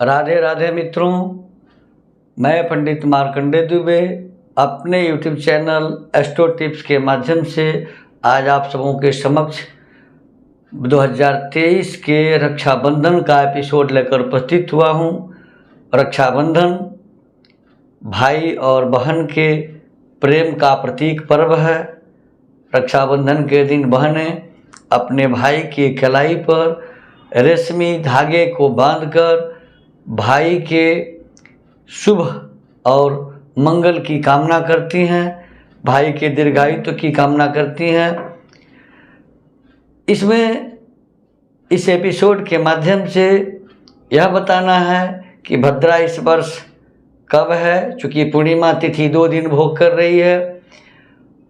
राधे राधे मित्रों, मैं पंडित मार्कंडे दुबे अपने YouTube चैनल एस्ट्रो टिप्स के माध्यम से आज आप सबों के समक्ष 2023 के रक्षाबंधन का एपिसोड लेकर उपस्थित हुआ हूँ। रक्षाबंधन भाई और बहन के प्रेम का प्रतीक पर्व है। रक्षाबंधन के दिन बहनें अपने भाई की कलाई पर रेशमी धागे को बांधकर भाई के शुभ और मंगल की कामना करती हैं, भाई के दीर्घायुत्व की कामना करती हैं। इसमें इस एपिसोड के माध्यम से यह बताना है कि भद्रा इस वर्ष कब है, चूँकि पूर्णिमा तिथि 2 दिन भोग कर रही है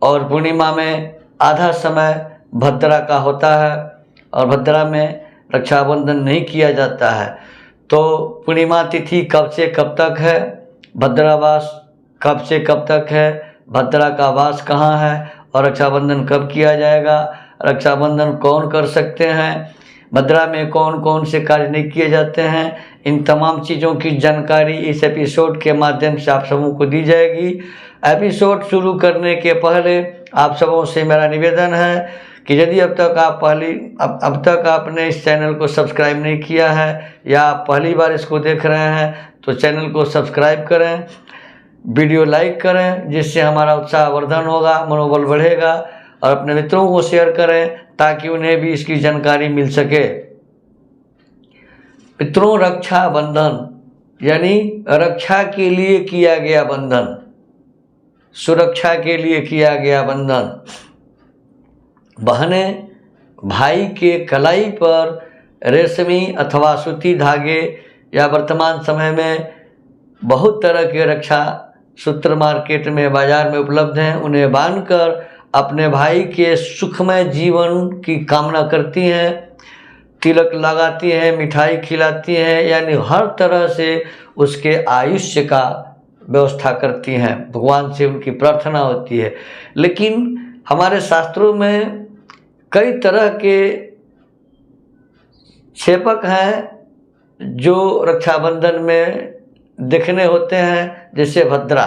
और पूर्णिमा में आधा समय भद्रा का होता है और भद्रा में रक्षाबंधन नहीं किया जाता है। तो पूर्णिमा तिथि कब से कब तक है, भद्रावास कब से कब तक है, भद्रा का वास कहाँ है और रक्षाबंधन कब किया जाएगा, रक्षाबंधन कौन कर सकते हैं, भद्रा में कौन कौन से कार्य नहीं किए जाते हैं, इन तमाम चीज़ों की जानकारी इस एपिसोड के माध्यम से आप सबों को दी जाएगी। एपिसोड शुरू करने के पहले आप सबों से मेरा निवेदन है कि यदि अब तक आपने इस चैनल को सब्सक्राइब नहीं किया है या आप पहली बार इसको देख रहे हैं तो चैनल को सब्सक्राइब करें, वीडियो लाइक करें, जिससे हमारा उत्साहवर्धन होगा, मनोबल बढ़ेगा और अपने मित्रों को शेयर करें ताकि उन्हें भी इसकी जानकारी मिल सके। मित्रों, रक्षाबंधन यानी रक्षा के लिए किया गया बंधन, सुरक्षा के लिए किया गया बंधन। बहनें भाई के कलाई पर रेशमी अथवा सूती धागे या वर्तमान समय में बहुत तरह के रक्षा सूत्र मार्केट में बाज़ार में उपलब्ध हैं, उन्हें बांधकर अपने भाई के सुखमय जीवन की कामना करती हैं, तिलक लगाती हैं, मिठाई खिलाती हैं, यानी हर तरह से उसके आयुष्य का व्यवस्था करती हैं, भगवान से उनकी प्रार्थना होती है। लेकिन हमारे शास्त्रों में कई तरह के क्षेपक हैं जो रक्षाबंधन में देखने होते हैं, जैसे भद्रा।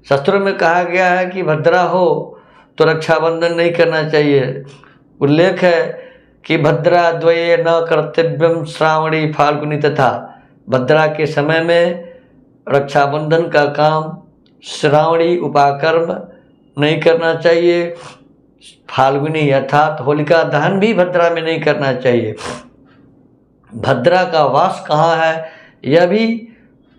शास्त्रों में कहा गया है कि भद्रा हो तो रक्षाबंधन नहीं करना चाहिए। उल्लेख है कि भद्रा द्वये न कर्तव्यम श्रावणी फाल्गुनी तथा, भद्रा के समय में रक्षाबंधन का काम श्रावणी उपाकर्म नहीं करना चाहिए, फाल्गुनी अर्थात होलिका दहन भी भद्रा में नहीं करना चाहिए। भद्रा का वास कहाँ है यह भी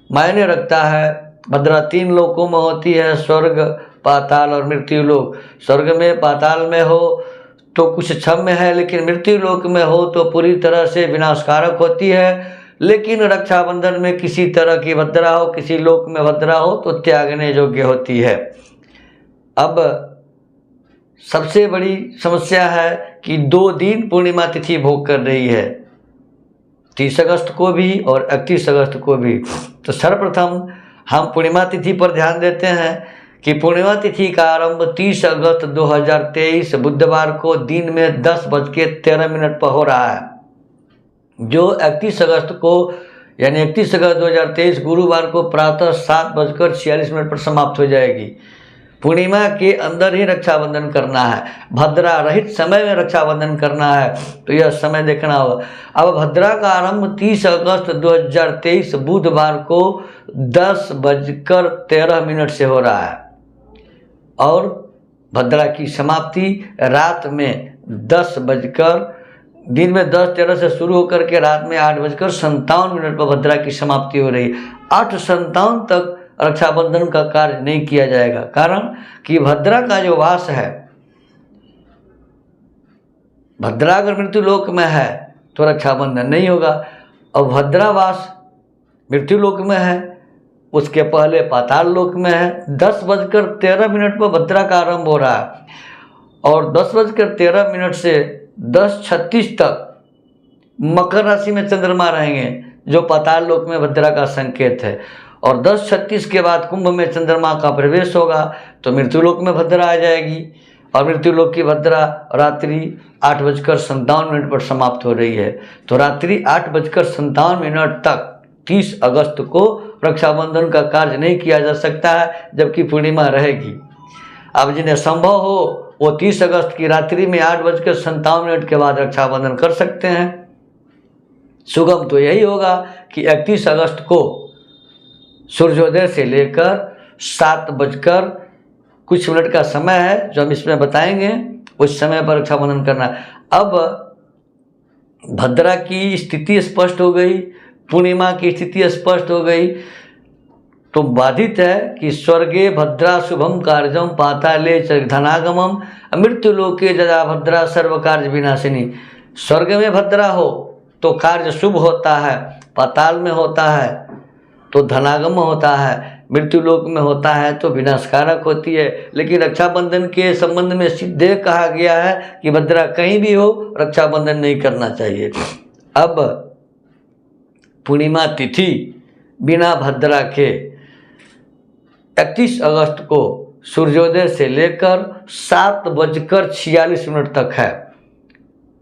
मायने रखता है। भद्रा 3 लोकों में होती है, स्वर्ग, पाताल और मृत्यु लोक। स्वर्ग में पाताल में हो तो कुछ क्षम्य है, लेकिन मृत्यु लोक में हो तो पूरी तरह से विनाशकारक होती है। लेकिन रक्षाबंधन में किसी तरह की भद्रा हो, किसी लोक में भद्रा हो तो त्यागने योग्य होती है। अब सबसे बड़ी समस्या है कि 2 दिन पूर्णिमा तिथि भोग कर रही है, 30 अगस्त को भी और 31 अगस्त को भी। तो सर्वप्रथम हम पूर्णिमा तिथि पर ध्यान देते हैं कि पूर्णिमा तिथि का आरंभ 30 अगस्त 2023 बुधवार को दिन में 10:13 पर हो रहा है, जो 31 अगस्त को यानी 31 अगस्त 2023 गुरुवार को प्रातः 7:46 पर समाप्त हो जाएगी। पूर्णिमा के अंदर ही रक्षाबंधन करना है, भद्रा रहित समय में रक्षाबंधन करना है, तो यह समय देखना होगा। अब भद्रा का आरंभ 30 अगस्त 2023 बुधवार को 10:13 से हो रहा है और भद्रा की समाप्ति रात में दिन में 10:13 से शुरू होकर के रात में 8:57 पर भद्रा की समाप्ति हो रही है। 8:57 तक रक्षाबंधन का कार्य नहीं किया जाएगा, कारण कि भद्रा का जो वास है, भद्रा अगर मृत्यु लोक में है तो रक्षाबंधन नहीं होगा और भद्रा वास मृत्यु लोक में है, उसके पहले पाताल लोक में है। 10:13 पर भद्रा का आरंभ हो रहा है और 10:13 से 10:36 तक मकर राशि में चंद्रमा रहेंगे, जो पाताल लोक में भद्रा का संकेत है, और 10:36 के बाद कुंभ में चंद्रमा का प्रवेश होगा तो मृत्यु लोक में भद्रा आ जाएगी। और मृत्यु लोक की भद्रा रात्रि 8:57 पर समाप्त हो रही है। तो रात्रि 8:57 तक 30 अगस्त को रक्षाबंधन का कार्य नहीं किया जा सकता है, जबकि पूर्णिमा रहेगी। अब जिन्हें संभव हो वो 30 अगस्त की रात्रि में 8:57 के बाद रक्षाबंधन कर सकते हैं। सुगम तो यही होगा कि 31 अगस्त को सूर्योदय से लेकर 7 कुछ मिनट का समय है जो हम इसमें बताएंगे, उस समय पर रक्षाबंधन करना। अब भद्रा की स्थिति स्पष्ट हो गई, पूर्णिमा की स्थिति स्पष्ट हो गई, तो बाधित है कि स्वर्गे भद्रा शुभम कार्यम पाताले धनागमम मृत्युलोके जदा भद्रा सर्व कार्य विनाशिनी। स्वर्ग में भद्रा हो तो कार्य शुभ होता है, पाताल में होता है तो धनागम होता है, मृत्युलोक में होता है तो विनाशकारक होती है। लेकिन रक्षाबंधन के संबंध में सीधे कहा गया है कि भद्रा कहीं भी हो रक्षाबंधन नहीं करना चाहिए। अब पूर्णिमा तिथि बिना भद्रा के 31 अगस्त को सूर्योदय से लेकर 7:46 तक है,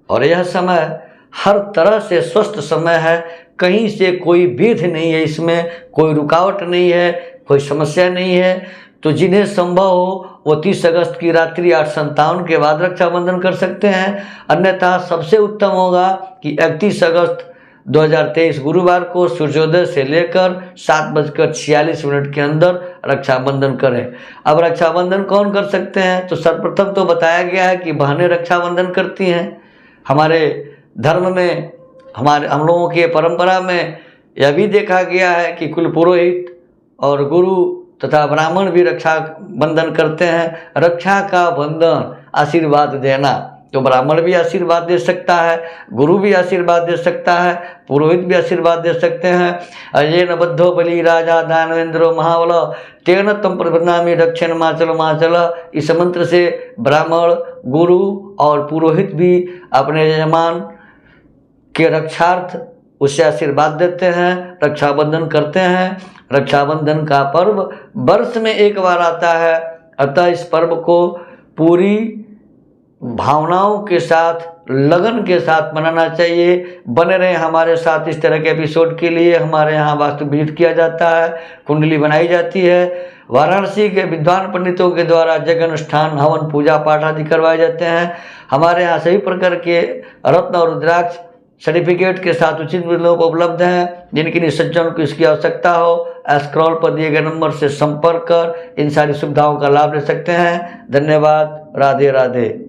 और यह समय हर तरह से स्वस्थ समय है, कहीं से कोई विध नहीं है, इसमें कोई रुकावट नहीं है, कोई समस्या नहीं है। तो जिन्हें संभव हो वो 30 अगस्त की रात्रि 8:57 के बाद रक्षाबंधन कर सकते हैं। अन्यथा सबसे उत्तम होगा कि 31 अगस्त 2023 गुरुवार को सूर्योदय से लेकर 7:46 के अंदर रक्षाबंधन करें। अब रक्षाबंधन कौन कर सकते हैं? तो सर्वप्रथम तो बताया गया है कि बहनें रक्षाबंधन करती हैं। हमारे धर्म में, हम लोगों की परंपरा में यह भी देखा गया है कि कुल पुरोहित और गुरु तथा ब्राह्मण भी रक्षा बंधन करते हैं। रक्षा का बंधन आशीर्वाद देना, तो ब्राह्मण भी आशीर्वाद दे सकता है, गुरु भी आशीर्वाद दे सकता है, पुरोहित भी आशीर्वाद दे सकते हैं। अजेन बद्धो बलि राजा दानवेंद्रो महाबल तेन तम प्रबंधामी रक्षण माचल माचल। इस मंत्र से ब्राह्मण, गुरु और पुरोहित भी अपने यजमान के रक्षार्थ उसे आशीर्वाद देते हैं, रक्षाबंधन करते हैं। रक्षाबंधन का पर्व वर्ष में एक बार आता है, अतः इस पर्व को पूरी भावनाओं के साथ, लगन के साथ मनाना चाहिए। बने रहे हमारे साथ इस तरह के एपिसोड के लिए। हमारे यहाँ वास्तु विजिट किया जाता है, कुंडली बनाई जाती है, वाराणसी के विद्वान पंडितों के द्वारा जग अनुष्ठान, हवन, पूजा पाठ आदि करवाए जाते हैं। हमारे यहाँ सभी प्रकार के रत्न और रुद्राक्ष सर्टिफिकेट के साथ उचित मूल्यों पर उपलब्ध हैं। जिनकी सज्जन को इसकी आवश्यकता हो, स्क्रॉल पर दिए गए नंबर से संपर्क कर इन सारी सुविधाओं का लाभ ले सकते हैं। धन्यवाद। राधे राधे।